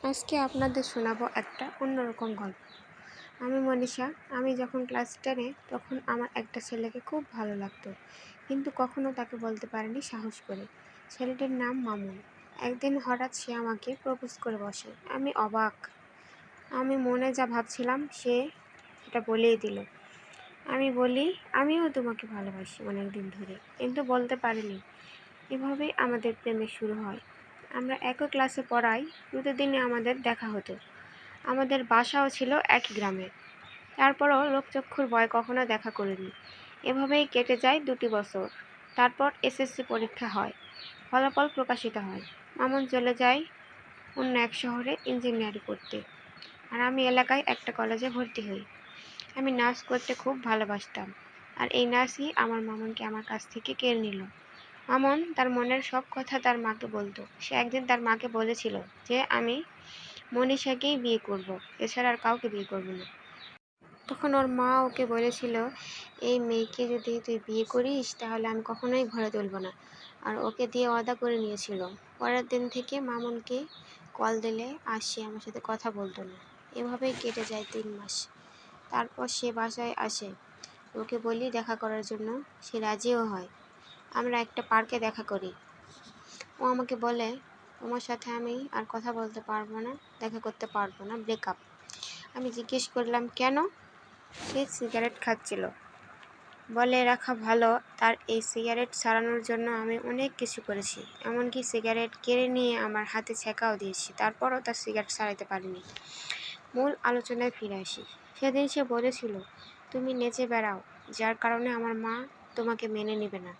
আজকে আপনাদের শোনাবো একটা অন্যরকম গল্প। আমি মনীষা। আমি যখন ক্লাস 10-এ তখন আমার একটা ছেলেকে খুব ভালো লাগতো, কিন্তু কখনো তাকে বলতে পারিনি সাহস করে। ছেলেটির নাম মামুন। একদিন হঠাৎ সে আমাকে প্রপোজ করে বসে। আমি অবাক। আমি মনে যা ভাবছিলাম সে এটা বলেই দিল। আমি বলি, আমিও তোমাকে ভালোবাসি অনেক দিন ধরে, কিন্তু বলতে পারিনি। এভাবেই আমাদের প্রেমে শুরু হয়। আমরা একই ক্লাসে পড়াই, প্রতিদিনই আমাদের দেখা হতো। আমাদের বাসাও ছিল একই গ্রামে। তারপরও লোকচক্ষুর ভয় কখনো দেখা করিনি। এভাবেই কেটে যায় 2টি বছর। তারপর এসএসসি পরীক্ষা হয়, ফলাফল প্রকাশিত হয়। মামুন চলে যায় অন্য এক শহরে ইঞ্জিনিয়ারিং পড়তে, আর আমি এলাকায় একটা কলেজে ভর্তি হই। আমি নার্স করতে খুব ভালোবাসতাম, আর এই নার্সই আমার মামুনকে আমার কাছ থেকে কেড়ে নিল। মামুন তার মনের সব কথা তার মাকে বলতো। সে একদিন তার মাকে বলেছিল যে আমি মনীষাকেই বিয়ে করব, এছাড়া আর কাউকে বিয়ে করব না। তখন ওর মা ওকে বলেছিল, এই মেয়েকে যদি তুই বিয়ে করিস তাহলে আমি কখনোই ঘরে তুলব না, আর ওকে দিয়ে ওয়াদা করে নিয়েছিল। পরের দিন থেকে মামুনকে কল দিলে আর সে আমার সাথে কথা বলতো না। এভাবেই কেটে যায় 3 মাস। তারপর সে বাসায় আসে। ওকে বলি দেখা করার জন্য, সে রাজিও হয়। আমরা একটা পার্কে দেখা করি। ও আমাকে বলে, তোমার সাথে আমি আর কথা বলতে পারবো না, দেখা করতে পারবো না, ব্রেকআপ। আমি জিজ্ঞেস করলাম কেন? সে সিগারেট খাচ্ছিল। বলে রাখা ভালো, তার এই সিগারেট ছাড়ানোর জন্য আমি অনেক কিছু করেছি, এমনকি সিগারেট কেড়ে নিয়ে আমার হাতে ছেঁকাও দিয়েছি, তারপরও তার সিগারেট ছাড়াতে পারিনি। মূল আলোচনায় ফিরে আসি। সেদিন সে বলেছিল, তুমি নেচে বেড়াও, যার কারণে আমার মা তোমাকে মেনে নেবে না।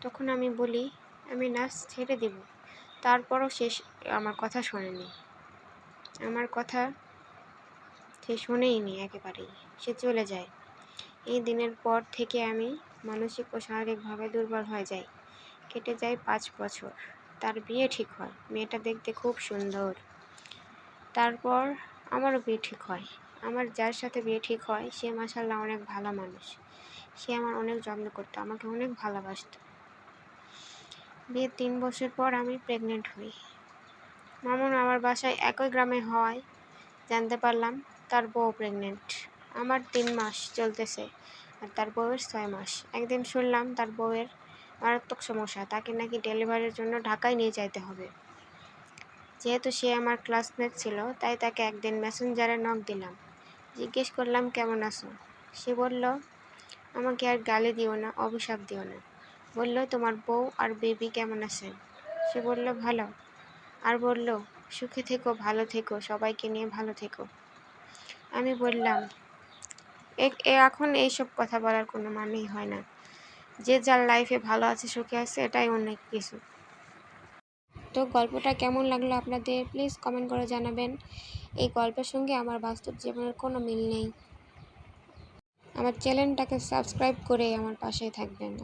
তখন আমি বলি, আমি নাচ ছেড়ে দেব। তারপরও সে আমার কথা শোনেনি। আমার কথা সে শোনেইনি একেবারেই। সে চলে যায়। এই দিনের পর থেকে আমি মানসিক ও শারীরিকভাবে দুর্বল হয়ে যাই। কেটে যায় 5 বছর। তার বিয়ে ঠিক হয়। মেয়েটা দেখতে খুব সুন্দর। তারপর আমারও বিয়ে ঠিক হয়। আমার যার সাথে বিয়ে ঠিক হয় সে মাশাআল্লাহ অনেক ভালো মানুষ। সে আমার অনেক যত্ন করতো, আমাকে অনেক ভালোবাসতো। বিয়ের 3 বছর পর আমি প্রেগনেন্ট হই। মামুন আমার বাসায় একই গ্রামে হওয়ায় জানতে পারলাম তার বউ প্রেগনেন্ট। আমার 3 মাস চলতেছে, আর তার বউয়ের 6 মাস। একদিন শুনলাম তার বউয়ের মারাত্মক সমস্যা, তাকে নাকি ডেলিভারির জন্য ঢাকায় নিয়ে যাইতে হবে। যেহেতু সে আমার ক্লাসমেট ছিল, তাই তাকে একদিন মেসেঞ্জারে নক দিলাম। জিজ্ঞেস করলাম, কেমন আছো? সে বলল, আমাকে আর গালি দিও না, অভিশাপ দিও না। বলল, তোমার বউ আর বেবি কেমন আছে? সে বলল, ভালো। আর বলল, সুখে থেকো, ভালো থেকো, সবাইকে নিয়ে ভালো থেকো। আমি বললাম, এখন এইসব কথা বলার কোনো মানেই হয় না। যে যার লাইফে ভালো আছে, সুখে আছে, এটাই অনেক কিছু। তো গল্পটা কেমন লাগলো আপনাদের প্লিজ কমেন্ট করে জানাবেন। এই গল্পের সঙ্গে আমার বাস্তব জীবনের কোনো মিল নেই। আমার চ্যানেলটাকে সাবস্ক্রাইব করে আমার পাশে থাকবেন।